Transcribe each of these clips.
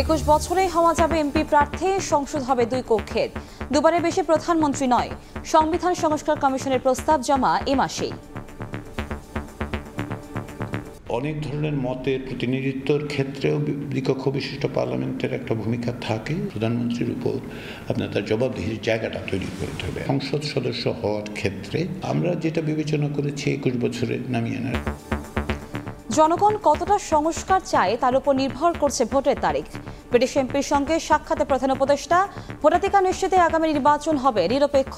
21 বছরেই হওয়া যাবে এমপি প্রার্থী, সংসদ হবে 2 কক্ষের, দুবারের বেশি প্রধানমন্ত্রী নয়। সংবিধান সংস্কার কমিশনের প্রস্তাব জমা এ মাসেই। অনেক ধরনের মতের প্রতিনিধিত্বর ক্ষেত্রেও দ্বিকক্ষ বিশিষ্ট পার্লামেন্টের একটা ভূমিকা থাকে। প্রধানমন্ত্রীর উপর আপনার তার জবাবদিহির জায়গাটা তৈরি করতে হবে। সংসদ সদস্য হওয়ার ক্ষেত্রে আমরা যেটা বিবেচনা করেছি 21 বছরে নামিয়ে আনার। জনগণ কতটা সংস্কার চায় তার উপর নির্ভর করছে ভোটের তারিখ। ব্রিটিশ এমপির সঙ্গে সাক্ষাতে প্রধান উপদেষ্টা, ভোটাধিকার নিশ্চিতে আগামী নির্বাচন হবে নিরপেক্ষ।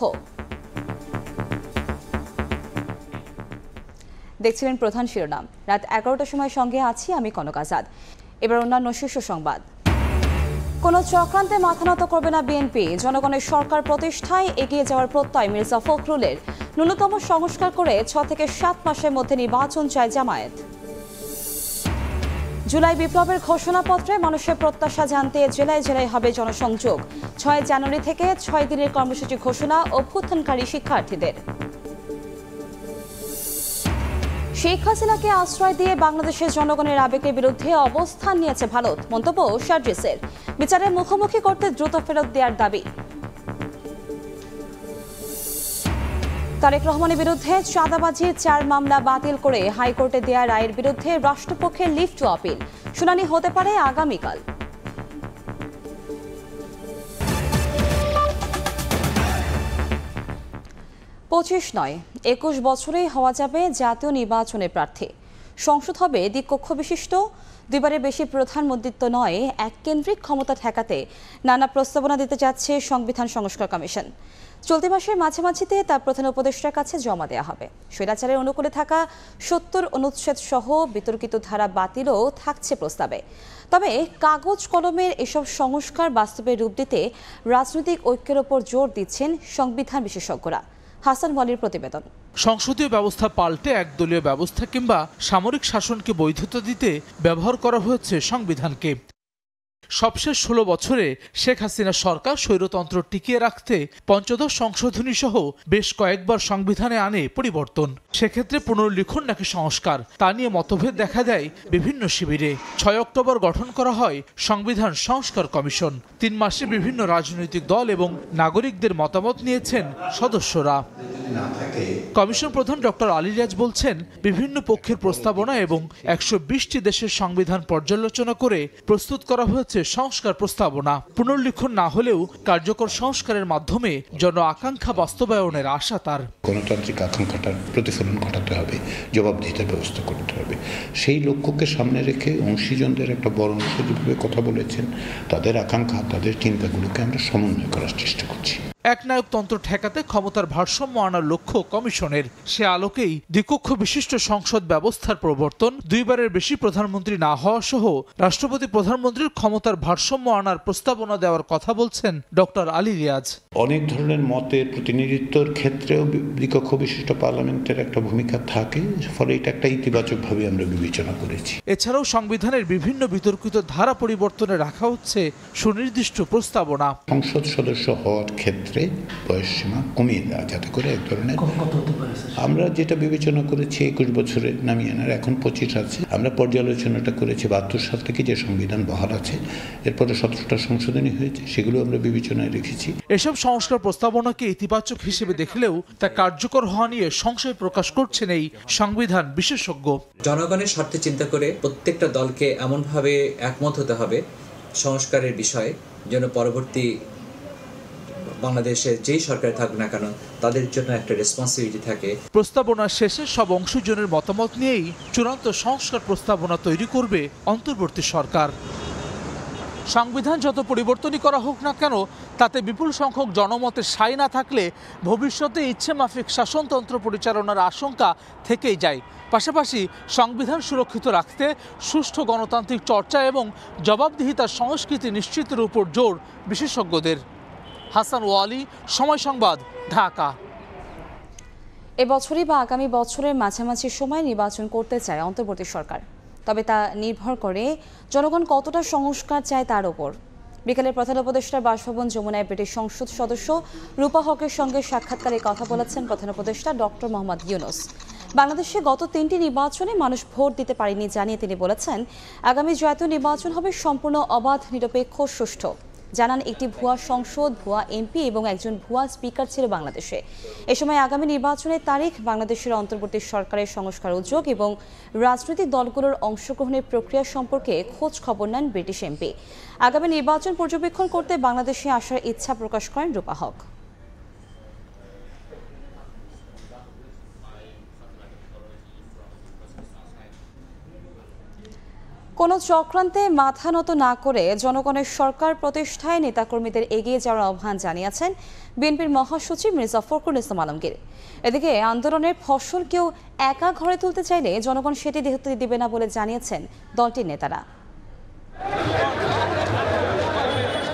দেখছিলেন প্রধান শিরোনাম। রাত 11টার সময় সঙ্গে আছি আমি কনক আজাদ। এবার অন্যান্য শীর্ষ সংবাদ। কোনো চক্রান্তে মাথা নত করবে না বিএনপি, জনগণের সরকার প্রতিষ্ঠায় এগিয়ে যাওয়ার প্রত্যয় মির্জা ফখরুলের। ন্যূনতম সংস্কার করে 6 থেকে 7 মাসের মধ্যে নির্বাচন চায় জামায়াত। জুলাই বিপ্লবের ঘোষণাপত্রে মানুষের প্রত্যাশা জানতে জেলায় জেলায় হবে জনসংযোগ। 6 জানুয়ারি থেকে 6 দিনের কর্মসূচি ঘোষণা অভ্যুত্থানকারী শিক্ষার্থীদের। শেখ হাসিনাকে আশ্রয় দিয়ে বাংলাদেশের জনগণের আবেগের বিরুদ্ধে অবস্থান নিয়েছে ভারত, মন্তব্য শারজিসের। বিচারের মুখোমুখি করতে দ্রুত ফেরত দেওয়ার দাবি। তারেক রহমানের বিরুদ্ধে চাঁদাবাজির 4 মামলা বাতিল করে হাইকোর্টে দেয়া রায়ের বিরুদ্ধে রাষ্ট্রপক্ষের লিভ টু আপিল, শুনানি হতে পারে আগামীকাল। 25 নয় 21 বছরেই হওয়া যাবে জাতীয় নির্বাচনের প্রার্থী। সংসদ হবে দ্বিকক্ষ বিশিষ্ট, দুইবারের বেশি প্রধানমন্ত্রিত্ব নয়, এক কেন্দ্রিক ক্ষমতা ঠেকাতে নানা প্রস্তাবনা দিতে যাচ্ছে সংবিধান সংস্কার কমিশন। চলতি মাসের মাঝামাঝিতে তা প্রধান উপদেষ্টার কাছে জমা দেওয়া হবে। স্বৈরাচারের অনুকূলে থাকা 70 অনুচ্ছেদ সহ বিতর্কিত ধারা বাতিলও থাকছে প্রস্তাবে। তবে কাগজ কলমের এসব সংস্কার বাস্তবে রূপ দিতে রাজনৈতিক ঐক্যের ওপর জোর দিচ্ছেন সংবিধান বিশেষজ্ঞরা। হাসান ওয়ালির প্রতিবেদন। সংসদীয় ব্যবস্থা পাল্টে একদলীয় ব্যবস্থা কিংবা সামরিক শাসনকে বৈধতা দিতে ব্যবহার করা হয়েছে সংবিধানকে। সবশেষ 16 বছরে শেখ হাসিনা সরকার স্বৈরতন্ত্র টিকিয়ে রাখতে পঞ্চদশ সংশোধনী সহ বেশ কয়েকবার সংবিধানে আনে পরিবর্তন। সেক্ষেত্রে পুনর্লিখন নাকি সংস্কার, তা নিয়ে মতভেদ দেখা দেয় বিভিন্ন শিবিরে। 6 অক্টোবর গঠন করা হয় সংবিধান সংস্কার কমিশন। 3 মাসে বিভিন্ন রাজনৈতিক দল এবং নাগরিকদের মতামত নিয়েছেন সদস্যরা। কমিশন প্রধান ডক্টর আলী রিয়াজ বলছেন, বিভিন্ন পক্ষের প্রস্তাবনা এবং 120টি দেশের সংবিধান পর্যালোচনা করে প্রস্তুত করা হয়েছে সংস্কার প্রস্তাবনা। পুনর্লিখন না হলেও কার্যকর সংস্কারের মাধ্যমে জন আকাঙ্ক্ষা বাস্তবায়নের আশা তার। গণতান্ত্রিক আকাঙ্ক্ষাটার প্রতিফলন ঘটাতে হবে, জবাবদিহিতার ব্যবস্থা করতে হবে। সেই লক্ষ্যকে সামনে রেখে অংশীজনদের একটা বড় অংশ যেভাবে কথা বলেছেন, তাদের আকাঙ্ক্ষা, তাদের চিন্তাগুলোকে আমরা সমন্বয় করার চেষ্টা করছি। একনায়কতন্ত্র ঠেকাতে ক্ষমতার ভারসাম্য আনার লক্ষ্য কমিশনের। সে আলোকেই দ্বিকক্ষ বিশিষ্ট সংসদ ব্যবস্থার প্রবর্তন, দুইবারের বেশি প্রধানমন্ত্রী না হওয়া সহ রাষ্ট্রপতি প্রধানমন্ত্রীর ক্ষমতার ভারসাম্য আনার প্রস্তাবনা দেওয়ার কথা বলছেন ডক্টর আলী রিয়াজ। অনেক ধরনের মতের প্রতিনিধিত্বর ক্ষেত্রেও দ্বিকক্ষ বিশিষ্ট পার্লামেন্টের একটা ভূমিকা থাকে, ফলে এটা একটা ইতিবাচকভাবে আমরা বিবেচনা করেছি। এছাড়াও সংবিধানের বিভিন্ন বিতর্কিত ধারা পরিবর্তনে রাখা হচ্ছে সুনির্দিষ্ট প্রস্তাবনা। সংসদ সদস্য হওয়ার ক্ষেত্রে বয়সসীমা কমিয়ে দেওয়া, যাতে করে এক ধরনের, আমরা যেটা বিবেচনা করেছি 21 বছরে নামিয়ে আনার, এখন 25 আছে। আমরা পর্যালোচনাটা করেছি 72 সাল থেকে যে সংবিধান বহাল আছে, এরপরে 17টা সংশোধনী হয়েছে, সেগুলো আমরা বিবেচনায় রেখেছি। এসব সংস্কার প্রস্তাবনাকে ইতিবাচক হিসেবে দেখলেও তা কার্যকর হওয়া নিয়ে সংশয় প্রকাশ করছেন এই সংবিধান বিশেষজ্ঞ। জনগণের স্বার্থে চিন্তা করে প্রত্যেকটা দলকে এমনভাবে একমত হতে হবে সংস্কারের বিষয়ে, যেন পরবর্তী বাংলাদেশে যেই সরকার থাকুক না কেন তাদের জন্য একটা রেসপন্সিবিলিটি থাকে। প্রস্তাবনার শেষে সব অংশজনের মতামত নিয়েই চূড়ান্ত সংস্কার প্রস্তাবনা তৈরি করবে অন্তর্বর্তী সরকার। সংবিধান যত পরিবর্তনই করা হোক না কেন, তাতে বিপুল সংখ্যক জনমতের সায় না থাকলে ভবিষ্যতে ইচ্ছেমাফিক শাসনতন্ত্র পরিচালনার আশঙ্কা থেকেই যায়। পাশাপাশি সংবিধান সুরক্ষিত রাখতে সুষ্ঠু গণতান্ত্রিক চর্চা এবং জবাবদিহিতার সংস্কৃতি নিশ্চিতের উপর জোর বিশেষজ্ঞদের। হাসান ওয়ালি, সময় সংবাদ, ঢাকা। এবছরই বা আগামী বছরের মাঝামাঝি সময় নির্বাচন করতে চায় অন্তর্বর্তী সরকার। তবে তা নির্ভর করে জনগণ কতটা সংস্কার চায় তার উপর। বিকেলে প্রধান উপদেষ্টার বাসভবন যমুনায় ব্রিটিশ সংসদ সদস্য রূপা হকের সঙ্গে সাক্ষাৎকারে কথা বলেছেন প্রধান উপদেষ্টা ডক্টর মোহাম্মদ ইউনুস। বাংলাদেশে গত 3টি নির্বাচনে মানুষ ভোট দিতে পারেনি জানিয়ে তিনি বলেছেন, আগামী জাতীয় নির্বাচন হবে সম্পূর্ণ অবাধ, নিরপেক্ষ, সুষ্ঠু। জানান, একটি ভুয়া সংসদ, ভুয়া এমপি এবং একজন ভুয়া স্পিকার ছিল বাংলাদেশে। এ সময় আগামী নির্বাচনের তারিখ, বাংলাদেশের অন্তর্বর্তী সরকারের সংস্কার উদ্যোগ এবং রাজনৈতিক দলগুলোর অংশগ্রহণের প্রক্রিয়া সম্পর্কে খোঁজ খবর নেন ব্রিটিশ এমপি। আগামী নির্বাচন পর্যবেক্ষণ করতে বাংলাদেশে আসার ইচ্ছা প্রকাশ করেন রূপা হক। কোনো চক্রান্তে মাথা নত না করে জনগণের সরকার প্রতিষ্ঠায় নেতাকর্মীদের এগিয়ে যাওয়ার আহ্বান জানিয়েছেন বিএনপির মহাসচিব মির্জা ফখরুল ইসলাম আলমগীর। এদিকে আন্দোলনের ফসল কেউ একা ঘরে তুলতে চাইলে জনগণ সেটি হতে দেবে না বলে জানিয়েছেন দলটির নেতারা।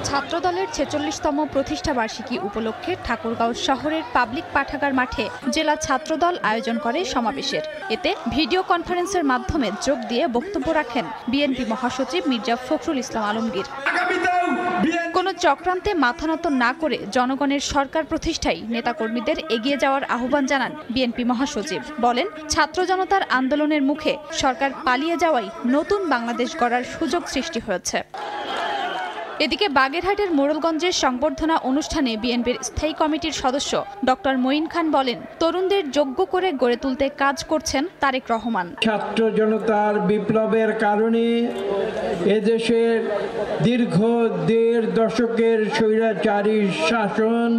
ছাত্রদলের ৪৬তম প্রতিষ্ঠাবার্ষিকী উপলক্ষে ঠাকুরগাঁও শহরের পাবলিক পাঠাগার মাঠে জেলা ছাত্রদল আয়োজন করে সমাবেশের। এতে ভিডিও কনফারেন্সের মাধ্যমে যোগ দিয়ে বক্তব্য রাখেন বিএনপি মহাসচিব মির্জা ফখরুল ইসলাম আলমগীর। কোনো চক্রান্তে মাথা নত না করে জনগণের সরকার প্রতিষ্ঠায় নেতাকর্মীদের এগিয়ে যাওয়ার আহ্বান জানান বিএনপি মহাসচিব। বলেন, ছাত্র জনতার আন্দোলনের মুখে সরকার পালিয়ে যাওয়ায় নতুন বাংলাদেশ গড়ার সুযোগ সৃষ্টি হয়েছে। এদিকে বাগেরহাটের মোড়লগঞ্জের সংবর্ধনা অনুষ্ঠানে বিএনপির স্থায়ী কমিটির সদস্য ডক্টর মঈন খান বলেন, তরুণদের যোগ্য করে গড়ে তুলতে কাজ করছেন তারেক রহমান। ছাত্র জনতার বিপ্লবের কারণে এদেশের দীর্ঘ 1.5 দশকের স্বৈরাচারী শাসন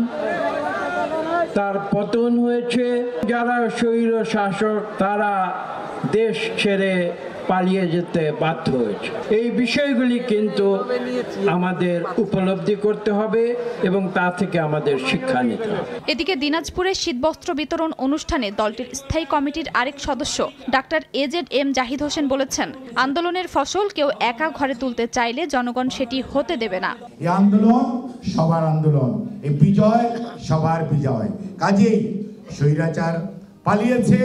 তার পতন হয়েছে। যারা স্বৈর শাসক তারা দেশ ছেড়ে পালিয়ে যেতে বাধ্য হয়েছে। এই বিষয়গুলি কিন্তু আমাদের উপলব্ধি করতে হবে এবং তা থেকে আমাদের শিক্ষা নিতে হবে। এদিকে দিনাজপুরে শীতবস্ত্র বিতরণ অনুষ্ঠানে দলটির স্থায়ী কমিটির আরেক সদস্য ডাক্তার এজেড জাহিদ হোসেন বলেছেন, আন্দোলনের ফসল কেউ একা ঘরে তুলতে চাইলে জনগণ সেটি হতে দেবে না। এই আন্দোলন সবার আন্দোলন, এই বিজয় সবার বিজয়। কাজেই স্বৈরাচার পালিয়েছে।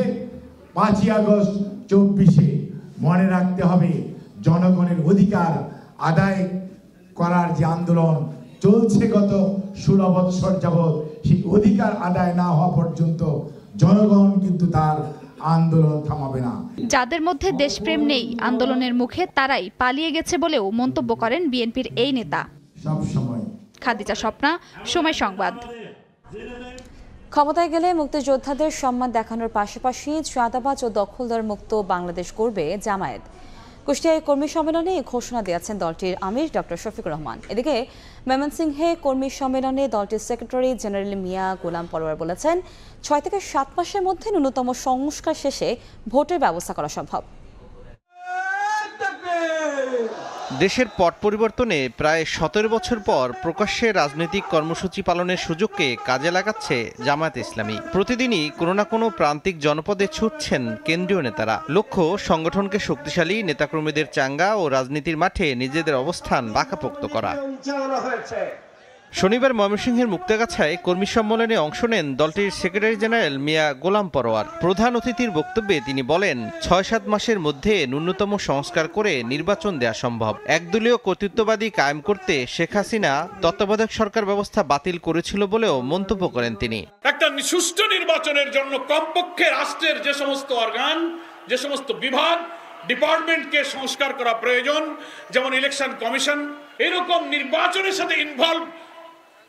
5ই আগস্ট 24-এ মনে রাখতে হবে, জনগণের অধিকার আদায় করার যে আন্দোলন চলছে গত 16 বৎসর যাবৎ, সেই অধিকার আদায় না হওয়া পর্যন্ত জনগণ কিন্তু তার আন্দোলন থামাবে না। যাদের মধ্যে দেশপ্রেম নেই আন্দোলনের মুখে তারাই পালিয়ে গেছে বলেও মন্তব্য করেন বিএনপির এই নেতা। সব সময় খাদিজা স্বপ্না, সময় সংবাদ। ক্ষমতায় গেলে মুক্তিযোদ্ধাদের সম্মান দেখানোর পাশাপাশি চাঁদাবাজ ও দখলদার মুক্ত বাংলাদেশ গড়বে জামায়াত। কুষ্টিয়ায় কর্মী সম্মেলনে এই ঘোষণা দিয়েছেন দলটির আমির ডক্টর শফিকুর রহমান। এদিকে ময়মনসিংহে কর্মী সম্মেলনে দলটির সেক্রেটারি জেনারেল মিয়া গোলাম পরোয়ার বলেছেন, 6 থেকে 7 মাসের মধ্যে ন্যূনতম সংস্কার শেষে ভোটের ব্যবস্থা করা সম্ভব। দেশের পট পরিবর্তনে প্রায় 17 বছর পর প্রকাশ্যে রাজনৈতিক কর্মসূচি পালনের সুযোগকে কাজে লাগাচ্ছে জামায়াত ইসলামী। প্রতিদিনই কোনো না কোনো প্রান্তিক জনপদে ছুটছেন কেন্দ্রীয় নেতারা। লক্ষ্য সংগঠনকে শক্তিশালী, নেতাকর্মীদের চাঙ্গা ও রাজনীতির মাঠে নিজেদের অবস্থান পাকাপোক্ত করা। শনিবার ময়মনসিংহের মুক্তাগাছায় কর্মী সম্মেলনে অংশ নেন দলটির সেক্রেটারি জেনারেল মিয়া গোলাম পরোয়ার। প্রধান অতিথির বক্তব্যে তিনি বলেন, 6-7 মাসের মধ্যে ন্যূনতম সংস্কার করে নির্বাচন দেওয়া সম্ভব। একদলীয় কর্তৃত্ববাদী কায়েম করতে শেখ হাসিনা তত্ত্বাবধায়ক সরকার ব্যবস্থা বাতিল করেছিল বলেও মন্তব্য করেন তিনি। একটা সুষ্ঠু নির্বাচনের জন্য কমপক্ষে রাষ্ট্রের যে সমস্ত অর্গান, যে সমস্ত বিভাগ, ডিপার্টমেন্টকে সংস্কার করা প্রয়োজন, যেমন ইলেকশন কমিশন, এরকম নির্বাচনের সাথে ইনভলভ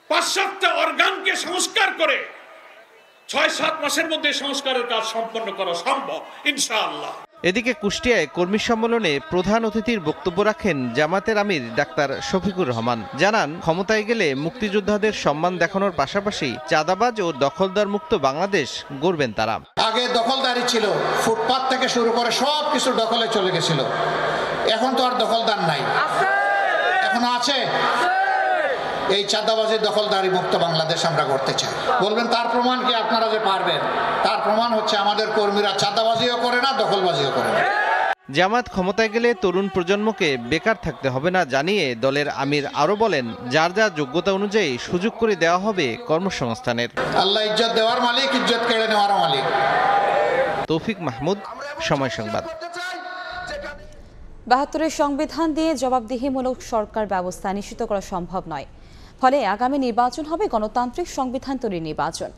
5-7টা অর্গানকে সংস্কার করে 6-7 মাসের মধ্যে সংস্কারের কাজ সম্পন্ন করা সম্ভব ইনশাআল্লাহ। এদিকে কুষ্টিয়ায় কর্মী সম্মেলনে প্রধান অতিথির বক্তব্য রাখেন জামাতের আমির ডাক্তার শফিকুর রহমান। জানান, ক্ষমতায় গেলে মুক্তিযোদ্ধাদের সম্মান দেখানোর পাশাপাশি চাঁদাবাজ ও দখলদার মুক্ত বাংলাদেশ গড়বেন তারা। আগে দখলদারি ছিল, ফুটপাত থেকে শুরু করে সব কিছু দখলে চলে গেছিল। এখন তো আর দখলদার নাই, এখন আছে। এই চাঁদাবাজি দখলদারি মুক্ত বাংলাদেশ আমরা করতে চাই। বলবেন তার প্রমাণ কি? আপনারা যে পারবেন, তার প্রমাণ হচ্ছে আমাদের কর্মীরা চাঁদাবাজিও করে না, দখলবাজিও করে না। জামাত ক্ষমতায় গেলে তরুণ প্রজন্মকে বেকার থাকতে হবে না জানিয়ে দলের আমির আরো বলেন, যার যার যোগ্যতা অনুযায়ী সুযোগ করে দেওয়া হবে কর্মসংস্থানের। আল্লাহ ইজ্জত দেওয়ার মালিক, ইজ্জত কেড়ে নেওয়ার মালিক। তৌফিক মাহমুদ, সময় সংবাদ। 72-এর সংবিধান দিয়ে জবাবদিহিমূলক সরকার ব্যবস্থা নিশ্চিত করা সম্ভব নয়। ফলে আগামী নির্বাচন হবে গণতান্ত্রিক সংবিধান তৈরির নির্বাচন।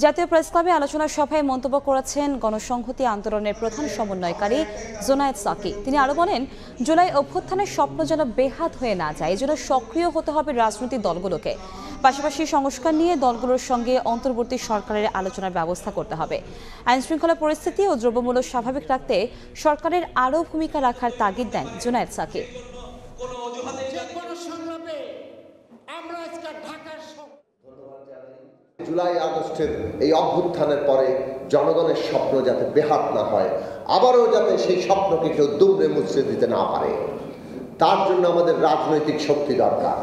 জাতীয় প্রেস ক্লাবে আলোচনা সভায় মন্তব্য করেছেন গণসংহতি আন্দোলনের প্রধান সমন্বয়কারী জোনায়েদ সাকি। তিনি আরো বলেন, জুলাই অভ্যুত্থানের স্বপ্ন যেন বেহাত হয়ে না যায়, এজন্য সক্রিয় হতে হবে রাজনৈতিক দলগুলোকে। পাশাপাশি সংস্কার নিয়ে দলগুলোর সঙ্গে অন্তর্বর্তী সরকারের আলোচনার ব্যবস্থা করতে হবে। আইনশৃঙ্খলা পরিস্থিতি ও দ্রব্যমূল্য স্বাভাবিক রাখতে সরকারের আরও ভূমিকা রাখার তাগিদ দেন জোনায়েদ সাকি। জুলাই আগস্টের এই অভ্যুত্থানের পরে জনগণের স্বপ্ন যাতে বেহাত না হয়, আবারও যাতে সেই স্বপ্নকে কেউ দুমড়ে মুচড়ে দিতে না পারে, তার জন্য আমাদের রাজনৈতিক শক্তি দরকার।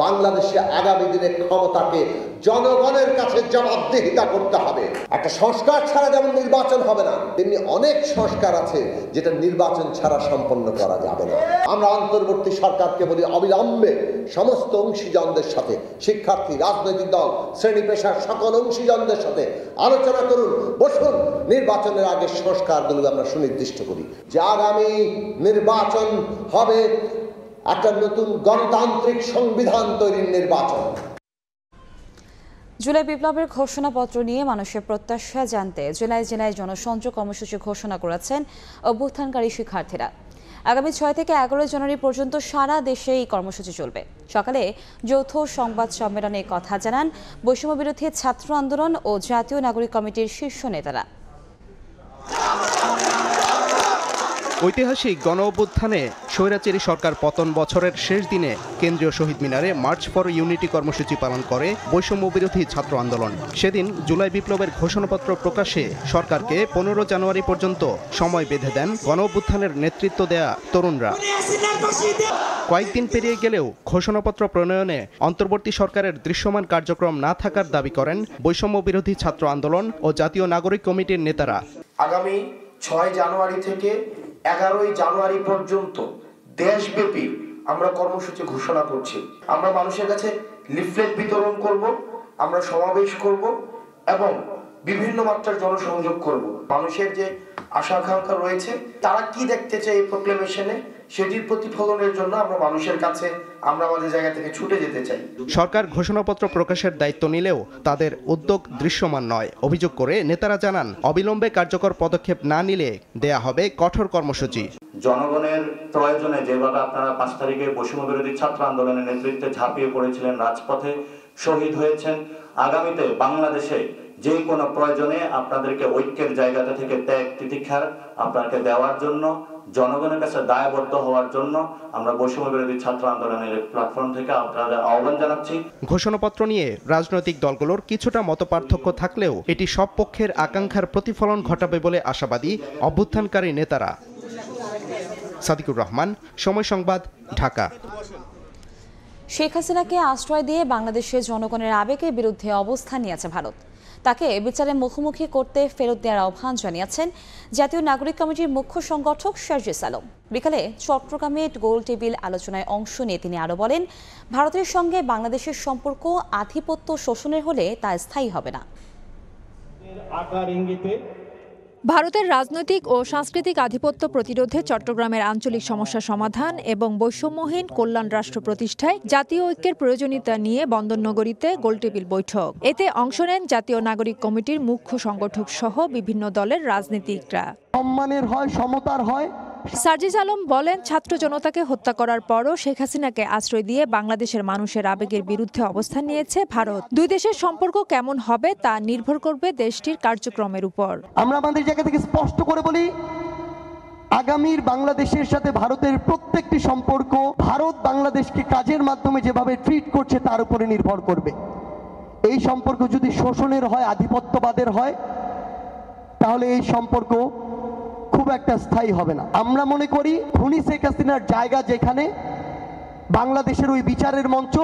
বাংলাদেশে আগামী দিনে ক্ষমতাকে জনগণের কাছে জবাবদিহিতা করতে হবে। একটা সংস্কার ছাড়া যেমন নির্বাচন হবে না, তেমনি অনেক সংস্কার আছে যেটা নির্বাচন ছাড়া সম্পন্ন করা যাবে না। আমরা অন্তর্বর্তী সরকারকে বলি, অবিলম্বে সমস্ত অংশীজনদের সাথে, শিক্ষার্থী, রাজনৈতিক দল, শ্রেণী পেশার সকল অংশীজনদের সাথে আলোচনা করুন, বসুন, নির্বাচনের আগে সংস্কারগুলো আমরা সুনির্দিষ্ট করি যে আগামী নির্বাচন হবে একটা নতুন গণতান্ত্রিক সংবিধান তৈরির নির্বাচন। জুলাই বিপ্লবের ঘোষণাপত্র নিয়ে মানুষের প্রত্যাশা জানতে জুলাই জেলায় জনসংযোগ কর্মসূচি ঘোষণা করেছেন অভ্যুত্থানকারী শিক্ষার্থীরা। আগামী 6 থেকে 11 জানুয়ারি পর্যন্ত সারা দেশে এই কর্মসূচি চলবে। সকালে যৌথ সংবাদ সম্মেলনে কথা জানান বৈষম্য বিরোধী ছাত্র আন্দোলন ও জাতীয় নাগরিক কমিটির শীর্ষ নেতারা। ঐতিহাসিক গণ অভ্যুত্থানে স্বৈরাচারী সরকার পতন বছরের শেষ দিনে কেন্দ্রীয় শহীদ মিনারে মার্চ ফর ইউনিটি কর্মসূচি পালন করে বৈষম্য বিরোধী ছাত্র আন্দোলন। সেদিন জুলাই বিপ্লবের ঘোষণাপত্র প্রকাশে সরকারকে 15 জানুয়ারি পর্যন্ত সময় বেঁধে দেন গণ অভ্যুত্থানের নেতৃত্ব দেয়া তরুণরা। কয়েকদিন পেরিয়ে গেলেও ঘোষণাপত্র প্রণয়নে অন্তর্বর্তী সরকারের দৃশ্যমান কার্যক্রম না থাকার দাবি করেন বৈষম্য বিরোধী ছাত্র আন্দোলন ও জাতীয় নাগরিক কমিটির নেতারা। আগামী 6 জানুয়ারি থেকে 11 জানুয়ারি পর্যন্ত দেশব্যাপী আমরা কর্মসূচি ঘোষণা করছি। আমরা মানুষের কাছে লিফলেট বিতরণ করব, আমরা সমাবেশ করব এবং বিভিন্ন মাত্রার জনসংযোগ করব। মানুষের যে আশা আকাঙ্ক্ষা রয়েছে, তারা কি দেখতে চায় এই প্রোক্লেমেশনে, সেটির প্রতিফলনের জন্য আমরা মানুষের কাছে আমরা আমাদের জায়গা থেকে ছুটে যেতে চাই। সরকার ঘোষণাপত্র প্রকাশের দায়িত্ব নিলেও তাদের উদ্যোগ দৃশ্যমান নয় অভিযোগ করে নেতারা জানান, অবিলম্বে কার্যকর পদক্ষেপ না নিলে দেয়া হবে কঠোর কর্মসূচি। জনগণের প্রয়োজনে যেভাবে আপনারা 5 তারিখে বৈষম্য বিরোধী ছাত্র আন্দোলনের নেতৃত্বে ঝাঁপিয়ে পড়েছিলেন, রাজপথে শহীদ হয়েছেন, আগামীতে বাংলাদেশে যে কোনো প্রয়োজনে আপনাদেরকে ঐক্যের জায়গাটা থেকে ত্যাগ তিতিক্ষা আপনাকে দেওয়ার জন্য, জনগণের কাছে দায়বদ্ধ হওয়ার জন্য আমরা বৈষম্য বিরোধী ছাত্র আন্দোলনের প্ল্যাটফর্ম থেকে আপনাদের আহ্বান জানাচ্ছি। ঘোষণাপত্র নিয়ে রাজনৈতিক দলগুলোর কিছুটা মতপার্থক্য থাকলেও এটি সব পক্ষের আকাঙ্ক্ষার প্রতিফলন ঘটাবে বলে আশাবাদী অভ্যুত্থানকারী নেতারা। সাদিকুর রহমান, সময় সংবাদ, ঢাকা। শেখ হাসিনাকে আশ্রয় দিয়ে বাংলাদেশের জনগণের আবেগের বিরুদ্ধে অবস্থান নিয়েছে ভারত। তাকে বিচারের মুখোমুখি করতে ফেরত দেওয়ার আহ্বান জানিয়েছেন জাতীয় নাগরিক কমিটির মুখ্য সংগঠক শারজিস আলম। বিকালে চট্টগ্রামে গোল টেবিল আলোচনায় অংশ নিয়ে তিনি আরও বলেন, ভারতের সঙ্গে বাংলাদেশের সম্পর্ক আধিপত্য শোষণের হলে তা স্থায়ী হবে না। ভারতের রাজনৈতিক ও সাংস্কৃতিক আধিপত্য প্রতিরোধে চট্টগ্রামের আঞ্চলিক সমস্যা সমাধান এবং বৈষম্যহীন কল্যাণ রাষ্ট্র প্রতিষ্ঠায় জাতীয় ঐক্যের প্রয়োজনীয়তা নিয়ে বন্দরনগরীতে গোলটেবিল বৈঠক। এতে অংশ নেন জাতীয় নাগরিক কমিটির মুখ্য সংগঠক সহ বিভিন্ন দলের রাজনীতিকরা। সম্মানের হয়, সমতার হয়। শারজিস আলম বলেন, ছাত্র জনতাকে হত্যা করার পরও শেখ হাসিনাকে আশ্রয় দিয়ে বাংলাদেশের মানুষের আবেগের বিরুদ্ধে অবস্থান নিয়েছে ভারত। দুই দেশের সম্পর্ক কেমন হবে তা নির্ভর করবে দেশটির কার্যক্রমের উপর। আমরা আমাদের জায়গা থেকে স্পষ্ট করে বলি, আগামীর বাংলাদেশের সাথে ভারতের প্রত্যেকটি সম্পর্ক ভারত বাংলাদেশকে কাজের মাধ্যমে যেভাবে ট্রিট করছে তার উপরে নির্ভর করবে। এই সম্পর্ক যদি শোষণের হয়, আধিপত্যবাদের হয়, তাহলে এই সম্পর্ক খুব একটা স্থায়ী হবে না। আমরা মনে করি খুনি শেখ হাসিনার জায়গা যেখানে, বাংলাদেশের ওই বিচারের মঞ্চ,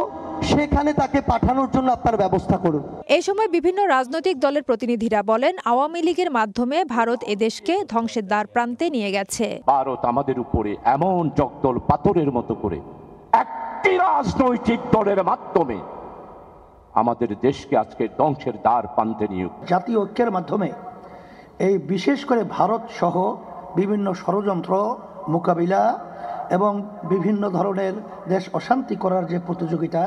সেখানে তাকে পাঠানোর জন্য আপনার ব্যবস্থা করুন। এই সময় বিভিন্ন রাজনৈতিক দলের প্রতিনিধিরা বলেন, আওয়ামী লীগের মাধ্যমে ভারত এদেশকে ধ্বংসের দ্বার প্রান্তে নিয়ে গেছে। ভারত আমাদের উপরে এমন জগদল পাথরের মতো করে একটি রাজনৈতিক দলের মাধ্যমে আমাদের দেশকে আজকে ধ্বংসের দ্বার প্রান্তে নিয়ে, জাতীয় ঐক্যের মাধ্যমে এই বিশেষ করে ভারত সহ বিভিন্ন ষড়যন্ত্র মোকাবিলা এবং বিভিন্ন ধরনের দেশ অশান্তি করার যে প্রতিযোগিতা,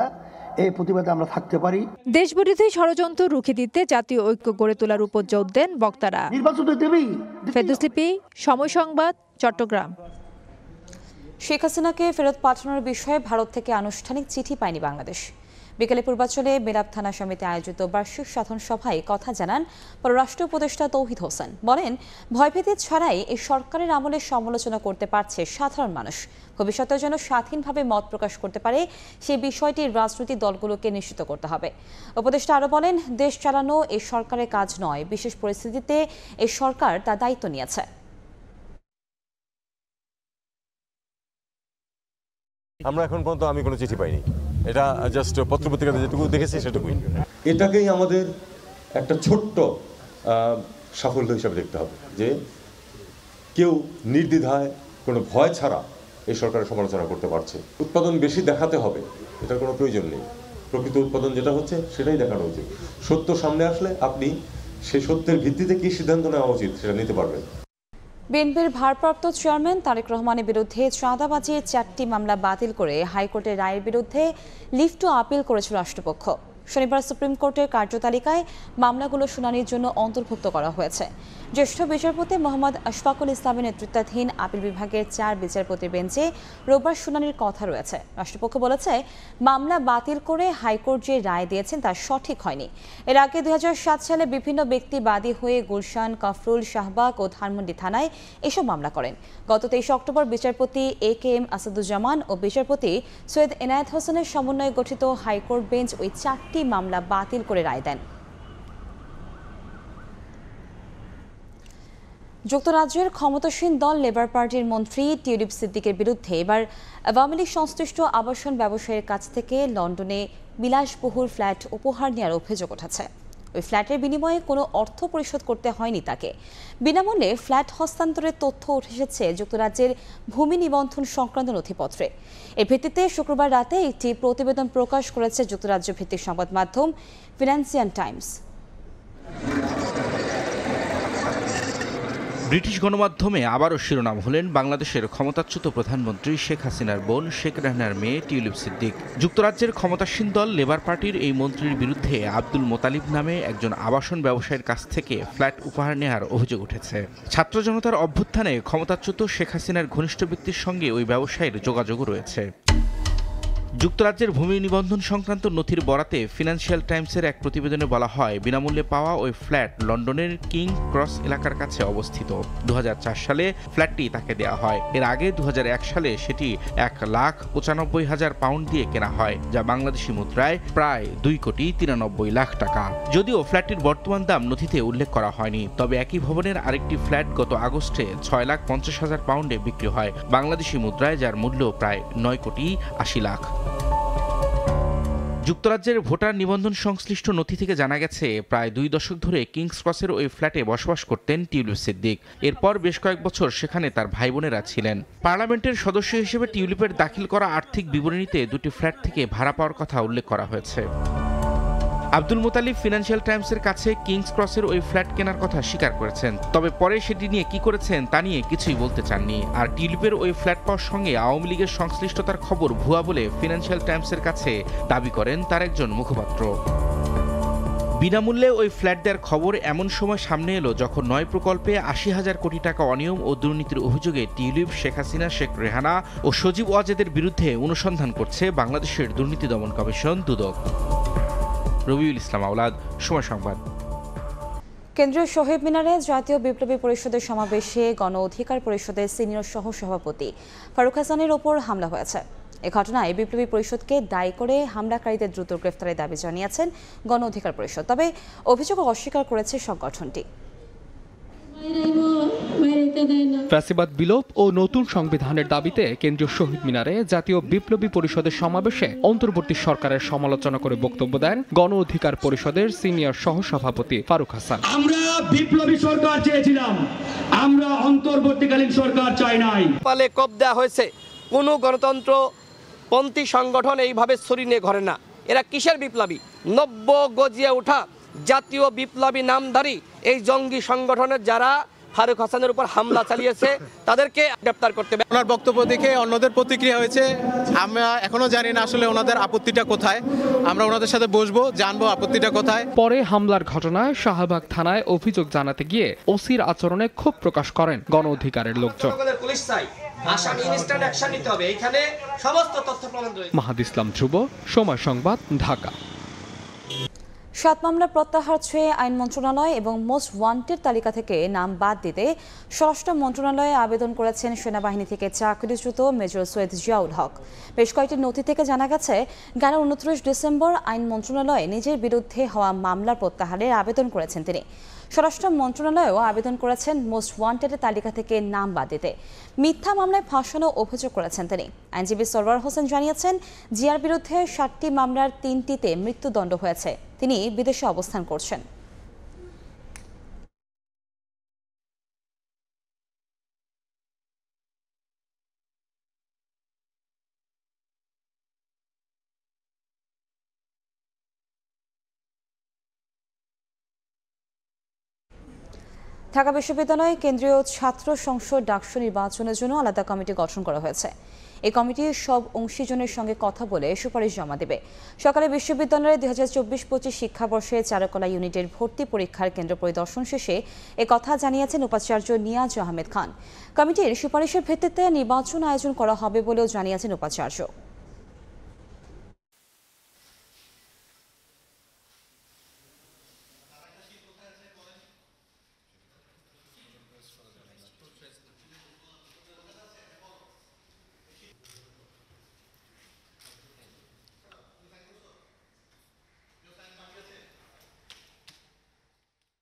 এই প্রতিবাদে আমরা থাকতে পারি। দেশবিরোধী ষড়যন্ত্র রুখে দিতে জাতীয় ঐক্য গড়ে তোলার উপর জোর দেন বক্তারা। নির্বাচন তো দেবেই। ফেরদৌস লিপি, সময় সংবাদ, চট্টগ্রাম। শেখ হাসিনাকে ফেরত পাঠানোর বিষয়ে ভারত থেকে আনুষ্ঠানিক চিঠি পায়নি বাংলাদেশ। বিকেলে পূর্বাঞ্চলে মেলাব থানা সমিতি আয়োজিত বার্ষিক সাধারণ সভায় কথা জানান পররাষ্ট্র উপদেষ্টা তৌহিদ হোসেন। বলেন, ভয়ভীতি ছাড়াই এই সরকারের আমলে সমালোচনা করতে পারছে সাধারণ মানুষ। ভবিষ্যতের জন্য স্বাধীনভাবে মত প্রকাশ করতে পারে সেই বিষয়টি রাজনৈতিক দলগুলোকে নিশ্চিত করতে হবে। উপদেষ্টা আরও বলেন, দেশ চালানো এই সরকারের কাজ নয়, বিশেষ পরিস্থিতিতে এই সরকার তার দায়িত্ব নিয়েছে। আমরা এখন পর্যন্ত আমি কোনো চিঠি পাইনি, এটা জাস্ট পত্রপত্রিকাতে যেটুকু দেখেছি সেটুকুই। এটাকেই আমাদের একটা ছোট্ট সাফল্য হিসাবে দেখতে হবে যে কেউ নির্দ্বিধায় কোনো ভয় ছাড়া এই সরকারের সমালোচনা করতে পারছে। উৎপাদন বেশি দেখাতে হবে, এটার কোনো প্রয়োজন নেই। প্রকৃত উৎপাদন যেটা হচ্ছে সেটাই দেখানো উচিত। সত্য সামনে আসলে আপনি সেই সত্যের ভিত্তিতে কি সিদ্ধান্ত নেওয়া উচিত সেটা নিতে পারবেন। বিএনপির ভারপ্রাপ্ত চেয়ারম্যান তারেক রহমানের বিরুদ্ধে চাঁদাবাজির 4টি মামলা বাতিল করে হাইকোর্টের রায়ের বিরুদ্ধে লিভ টু আপিল করেছে রাষ্ট্রপক্ষ। শনিবার সুপ্রিম কোর্টের কার্যতালিকায় মামলাগুলো শুনানির জন্য অন্তর্ভুক্ত করা হয়েছে। জ্যেষ্ঠ বিচারপতি মোহাম্মদ আশফাকুল ইসলামের নেতৃত্বাধীন আপিল বিভাগের 4 বিচারপতির বেঞ্চে রোববার শুনানির কথা রয়েছে। রাষ্ট্রপক্ষ বলেছে, মামলা বাতিল করে হাইকোর্ট যে রায় দিয়েছেন তা সঠিক হয়নি। এর আগে 2007 সালে বিভিন্ন ব্যক্তি বাদী হয়ে গুলশান, কাফরুল, শাহবাগ ও ধানমন্ডি থানায় এসব মামলা করেন। গত 23 অক্টোবর বিচারপতি AK-M আসাদুজ্জামান ও বিচারপতি সৈয়দ এনায়েত হোসেনের সমন্বয়ে গঠিত হাইকোর্ট বেঞ্চ ওই 4টি মামলা বাতিল করে রায় দেন। যুক্তরাজ্যের ক্ষমতাসীন দল লেবার পার্টির মন্ত্রী টিউলিপ সিদ্দিকের বিরুদ্ধে এবার আওয়ামী লীগ সংশ্লিষ্ট আবাসন ব্যবসায়ীর কাছ থেকে লন্ডনে বিলাসবহুল ফ্ল্যাট উপহার নেওয়ার অভিযোগ উঠেছে। ওই ফ্ল্যাটের বিনিময়ে কোনো অর্থ পরিশোধ করতে হয়নি তাকে। বিনামূল্যে ফ্ল্যাট হস্তান্তরের তথ্য উঠে এসেছে যুক্তরাজ্যের ভূমি নিবন্ধন সংক্রান্ত নথিপত্রে। এর ভিত্তিতে শুক্রবার রাতে একটি প্রতিবেদন প্রকাশ করেছে যুক্তরাজ্য ভিত্তিক সংবাদ মাধ্যম ফিনান্সিয়াল টাইমস। ব্রিটিশ গণমাধ্যমে আবারও শিরোনাম হলেন বাংলাদেশের ক্ষমতাচ্যুত প্রধানমন্ত্রী শেখ হাসিনার বোন শেখ রেহানার মেয়ে টিউলিপ সিদ্দিক। যুক্তরাজ্যের ক্ষমতাসীন দল লেবার পার্টির এই মন্ত্রীর বিরুদ্ধে আব্দুল মোতালিব নামে একজন আবাসন ব্যবসায়ীর কাছ থেকে ফ্ল্যাট উপহার নেওয়ার অভিযোগ উঠেছে। ছাত্র জনতার অভ্যুত্থানে ক্ষমতাচ্যুত শেখ হাসিনার ঘনিষ্ঠ ব্যক্তির সঙ্গে ওই ব্যবসায়ীর যোগাযোগও রয়েছে। যুক্তরাজ্যের ভূমি নিবন্ধন সংক্রান্ত নথির বরাতে ফিনান্সিয়াল টাইমসের এক প্রতিবেদনে বলা হয়, বিনামূল্যে পাওয়া ওই ফ্ল্যাট লন্ডনের কিং ক্রস এলাকার কাছে অবস্থিত। 2004 সালে ফ্ল্যাটটি তাকে দেওয়া হয়। এর আগে 2001 সালে সেটি 1,95,000 পাউন্ড দিয়ে কেনা হয়, যা বাংলাদেশি মুদ্রায় প্রায় 2,93,00,000 টাকা। যদিও ফ্ল্যাটটির বর্তমান দাম নথিতে উল্লেখ করা হয়নি, তবে একই ভবনের আরেকটি ফ্ল্যাট গত আগস্টে 6,50,000 পাউন্ডে বিক্রি হয় বাংলাদেশি মুদ্রায়, যার মূল্য প্রায় 9,80,00,000। যুক্তরাজ্যের ভোটার নিবন্ধন সংশ্লিষ্ট নথি থেকে জানা গেছে, প্রায় 2 দশক ধরে কিংস ক্রসের ওই ফ্ল্যাটে বসবাস করতেন টিউলিপ সিদ্দিক। এরপর বেশ কয়েক বছর সেখানে তার ভাই বোনেরা ছিলেন। পার্লামেন্টের সদস্য হিসেবে টিউলিপের দাখিল করা আর্থিক বিবরণীতে 2টি ফ্ল্যাট থেকে ভাড়া পাওয়ার কথা উল্লেখ করা হয়েছে। আব্দুল মোতালিব ফিনান্সিয়াল টাইমসের কাছে কিংস ক্রসের ওই ফ্ল্যাট কেনার কথা স্বীকার করেছেন, তবে পরে সেটি নিয়ে কি করেছেন তা নিয়ে কিছুই বলতে চাননি। আর টিউলিপের ওই ফ্ল্যাট পাওয়ার সঙ্গে আওয়ামী লীগের সংশ্লিষ্টতার খবর ভুয়া বলে ফিনান্সিয়াল টাইমসের কাছে দাবি করেন তার একজন মুখপাত্র। বিনামূল্যে ওই ফ্ল্যাট দেওয়ার খবর এমন সময় সামনে এলো যখন 9 প্রকল্পে 80,000 কোটি টাকা অনিয়ম ও দুর্নীতির অভিযোগে টিউলিপ, শেখ হাসিনা, শেখ রেহানা ও সজীব ওয়াজেদের বিরুদ্ধে অনুসন্ধান করছে বাংলাদেশের দুর্নীতি দমন কমিশন দুদক। রবিউল ইসলাম আওলাদ, সময় সংবাদ। কেন্দ্রীয় শহীদ মিনারে জাতীয় বিপ্লবী পরিষদের সমাবেশে গণ অধিকার পরিষদের সিনিয়র সহসভাপতি ফারুক হাসানের ওপর হামলা হয়েছে। এ ঘটনায় বিপ্লবী পরিষদকে দায়ী করে হামলাকারীদের দ্রুত গ্রেফতারের দাবি জানিয়েছেন গণ অধিকার পরিষদ, তবে অভিযোগ অস্বীকার করেছে সংগঠনটি। ফ্যাসিবাদ বিলোপ ও নতুন সংবিধানের দাবিতে কেন্দ্রীয় শহীদ মিনারে জাতীয় বিপ্লবী পরিষদের সমাবেশে অন্তর্বর্তী সরকারের সমালোচনা করে বক্তব্য দেন গণ অধিকার পরিষদের সিনিয়র সহসভাপতি ফারুক হাসান। আমরা বিপ্লবী সরকার চেয়েছিলাম, আমরা অন্তর্বর্তীকালীন সরকার চাই নাই। পালে কোপ দেওয়া হয়েছে, কোনো গণতন্ত্রপন্থী সংগঠন এইভাবে ছড়ি নিয়ে ঘরে না। এরা কিসের বিপ্লবী? নব্য গজিয়ে ওঠা জাতীয় বিপ্লবী নামধারী এই জঙ্গি সংগঠনের যারা ফারুক হাসানের উপর হামলা চালিয়েছে তাদেরকে গ্রেপ্তার করতে হবে। ওনার বক্তব্য দেখে অন্যদের প্রতিক্রিয়া হয়েছে, আমরা এখনো জানি না আসলে ওনাদের আপত্তিটা কোথায়। আমরা ওনাদের সাথে বসবো, জানবো আপত্তিটা কোথায়। পরে হামলার ঘটনায় শাহবাগ থানায় অভিযোগ জানাতে গিয়ে ওসির আচরণে ক্ষোভ প্রকাশ করেন গণ অধিকারের লোকজন। মাহাদ ইসলাম ধ্রুব, সময় সংবাদ, ঢাকা। 7 মামলা প্রত্যাহার ছুঁয়ে আইন মন্ত্রণালয় এবং মোস্ট ওয়ান্টেড তালিকা থেকে নাম বাদ দিতে স্বরাষ্ট্র মন্ত্রণালয়ে আবেদন করেছেন সেনাবাহিনী থেকে চাকরিচ্যুত মেজর সৈয়দ জিয়াউল হক। বেশ কয়েকটি নথি থেকে জানা গেছে, গত 29 ডিসেম্বর আইন মন্ত্রণালয়ে নিজের বিরুদ্ধে হওয়া মামলা প্রত্যাহারের আবেদন করেছেন তিনি। স্বরাষ্ট্র মন্ত্রণালয়ও আবেদন করেছেন মোস্ট ওয়ান্টেডের তালিকা থেকে নাম বাদ দিতে। মিথ্যা মামলায় ফাঁসানো অভিযোগ করেছেন তিনি। আইনজীবী সরওয়ার হোসেন জানিয়েছেন, জিয়ার বিরুদ্ধে 7টি মামলার 3টিতে মৃত্যুদণ্ড হয়েছে। তিনি বিদেশে অবস্থান করছেন। ঢাকা বিশ্ববিদ্যালয়ে কেন্দ্রীয় ছাত্র সংসদ ডাকসু নির্বাচনের জন্য আলাদা কমিটি গঠন করা হয়েছে। এই কমিটি সব অংশীজনের সঙ্গে কথা বলে সুপারিশ জমা দেবে। সকালে বিশ্ববিদ্যালয়ে 2024-25 শিক্ষাবর্ষে চারুকলা ইউনিটের ভর্তি পরীক্ষার কেন্দ্র পরিদর্শন শেষে কথা জানিয়েছেন উপাচার্য নিয়াজ আহমেদ খান। কমিটির সুপারিশের ভিত্তিতে নির্বাচন আয়োজন করা হবে বলেও জানিয়েছেন উপাচার্য।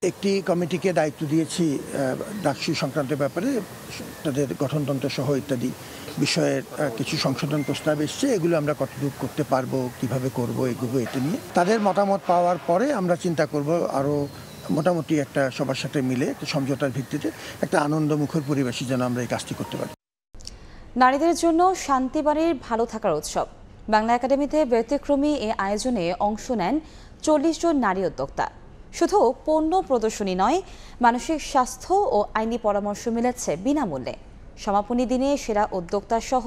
একটি কমিটিকে দায়িত্ব দিয়েছি ডাকসু সংক্রান্ত ব্যাপারে, তাদের গঠনতন্ত্র সহ ইত্যাদি বিষয়ের কিছু সংশোধন প্রস্তাব এসছে। এগুলো আমরা কতটুকু করতে পারবো, কিভাবে করব, এগুলো এটা নিয়ে তাদের মতামত পাওয়ার পরে আমরা চিন্তা করব আরও মোটামুটি একটা সবার সাথে মিলে সমঝোতার ভিত্তিতে একটা আনন্দমুখর পরিবেশে যেন আমরা এই কাজটি করতে পারি। নারীদের জন্য শান্তিবাড়ির ভালো থাকার উৎসব। বাংলা একাডেমিতে ব্যতিক্রমী এই আয়োজনে অংশ নেন 40 জন নারী উদ্যোক্তা। শুধু পণ্য প্রদর্শনী নয়, মানসিক স্বাস্থ্য ও আইনি পরামর্শ মিলেছে বিনামূল্যে। সমাপনী দিনে সেরা উদ্যোক্তা সহ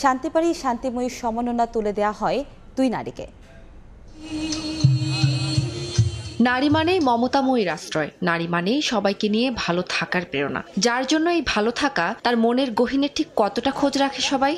শান্তিবাড়ি শান্তিময়ী সম্মাননা তুলে দেওয়া হয় 2 নারীকে। নারী মানেই মমতাময়ীর আশ্রয়, নারী মানেই সবাইকে নিয়ে ভালো থাকার প্রেরণা। যার জন্য এই ভালো থাকা, তার মনের গহীনে ঠিক কতটা খোঁজ রাখে সবাই?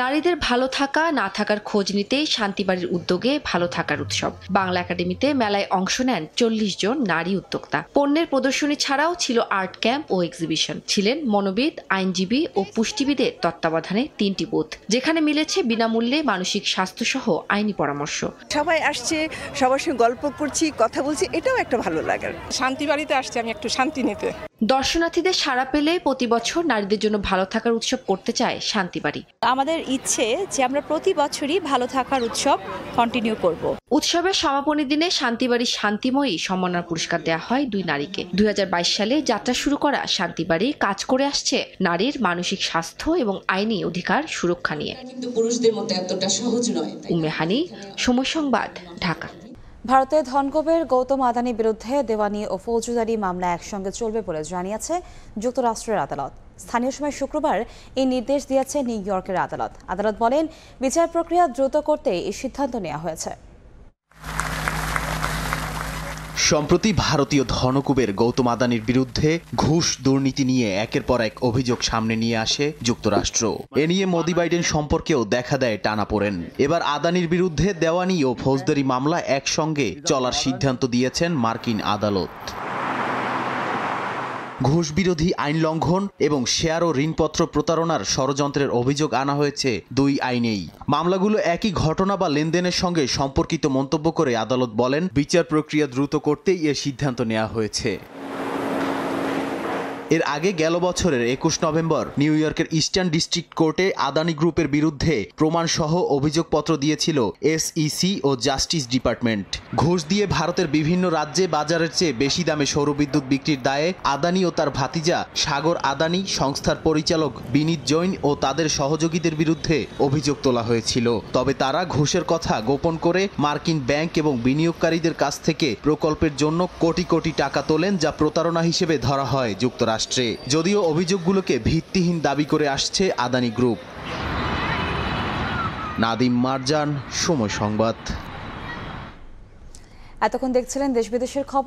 নারীদের ভালো থাকা না থাকার খোঁজ নিতেই শান্তিবাড়ির উদ্যোগে ভালো থাকার উৎসব। বাংলা একাডেমিতে মেলায় অংশ নেন 40 জন নারী উদ্যোক্তা। পণ্যের প্রদর্শনী ছাড়াও ছিল আর্ট ক্যাম্প ও এক্সিবিশন। ছিলেন মনোবিদ, আইনজীবী ও পুষ্টিবিদের তত্ত্বাবধানে 3টি বুথ, যেখানে মিলেছে বিনামূল্যে মানসিক স্বাস্থ্য সহ আইনি পরামর্শ। সবাই আসছে, সবার সঙ্গে গল্প করছি, কথা বলছি, এটাও একটা ভালো লাগার। শান্তিবাড়িতে আসছে আমি একটু শান্তি নিতে। দর্শনার্থীদের সাড়া পেলে প্রতি বছর নারীদের জন্য ভালো থাকার উৎসব করতে চায় শান্তিবাড়ি। আমাদের ইচ্ছে যে আমরা প্রতি বছরই ভালো থাকার উৎসব কন্টিনিউ করব। উৎসবের সমাপনী দিনে শান্তিবাড়ি শান্তিময়ী সম্মাননা পুরস্কার দেওয়া হয় 2 নারীকে। 2022 সালে যাত্রা শুরু করা শান্তিবাড়ি কাজ করে আসছে নারীর মানসিক স্বাস্থ্য এবং আইনি অধিকার সুরক্ষা নিয়ে। কিন্তু পুরুষদের মতো এতটা সহজ নয়। উম্মে হানি, সময় সংবাদ, ঢাকা। ভারতের ধনকুবের গৌতম আদানির বিরুদ্ধে দেওয়ানি ও ফৌজদারি মামলা একসঙ্গে চলবে বলে জানিয়েছে যুক্তরাষ্ট্রের আদালত। স্থানীয় সময় শুক্রবার এই নির্দেশ দিয়েছে নিউ ইয়র্কের আদালত। আদালত বলেন, বিচার প্রক্রিয়া দ্রুত করতে এই সিদ্ধান্ত নেওয়া হয়েছে। সম্প্রতি ভারতীয় ধনকুবের গৌতম আদানির বিরুদ্ধে ঘুষ দুর্নীতি নিয়ে একের পর এক অভিযোগ সামনে নিয়ে আসে যুক্তরাষ্ট্র। এ নিয়ে মোদি বাইডেন সম্পর্কেও দেখা দেয় টানাপোড়েন। এবার আদানির বিরুদ্ধে দেওয়ানি ও ফৌজদারি মামলা একসঙ্গে চলার সিদ্ধান্ত দিয়েছেন মার্কিন আদালত। ঘুষ বিরোধী আইন লঙ্ঘন এবং শেয়ার ও ঋণপত্র প্রতারণার ষড়যন্ত্রের অভিযোগ আনা হয়েছে 2 আইনেই। মামলাগুলো একই ঘটনা বা লেনদেনের সঙ্গে সম্পর্কিত মন্তব্য করে আদালত বলেন, বিচার প্রক্রিয়া দ্রুত করতেই এর সিদ্ধান্ত নেওয়া হয়েছে। এর আগে গেল বছরের 21 নভেম্বর নিউ ইয়র্কের ইস্টার্ন ডিস্ট্রিক্ট কোর্টে আদানি গ্রুপের বিরুদ্ধে প্রমাণসহ অভিযোগপত্র দিয়েছিল SEC ও জাস্টিস ডিপার্টমেন্ট। ঘুষ দিয়ে ভারতের বিভিন্ন রাজ্যে বাজারের চেয়ে বেশি দামে সৌরবিদ্যুৎ বিক্রির দায়ে আদানি ও তার ভাতিজা সাগর আদানি, সংস্থার পরিচালক বিনীত জৈন ও তাদের সহযোগীদের বিরুদ্ধে অভিযোগ তোলা হয়েছিল। তবে তারা ঘুষের কথা গোপন করে মার্কিন ব্যাংক এবং বিনিয়োগকারীদের কাছ থেকে প্রকল্পের জন্য কোটি কোটি টাকা তোলেন, যা প্রতারণা হিসেবে ধরা হয় যুক্তরাষ্ট্রে। যদিও অভিযোগগুলোকে ভিত্তিহীন দাবি করে আসছে আদানি গ্রুপ। নাদিম মারজান, সময় সংবাদ। এতক্ষণ দেখছিলেন দেশ বিদেশের খবর।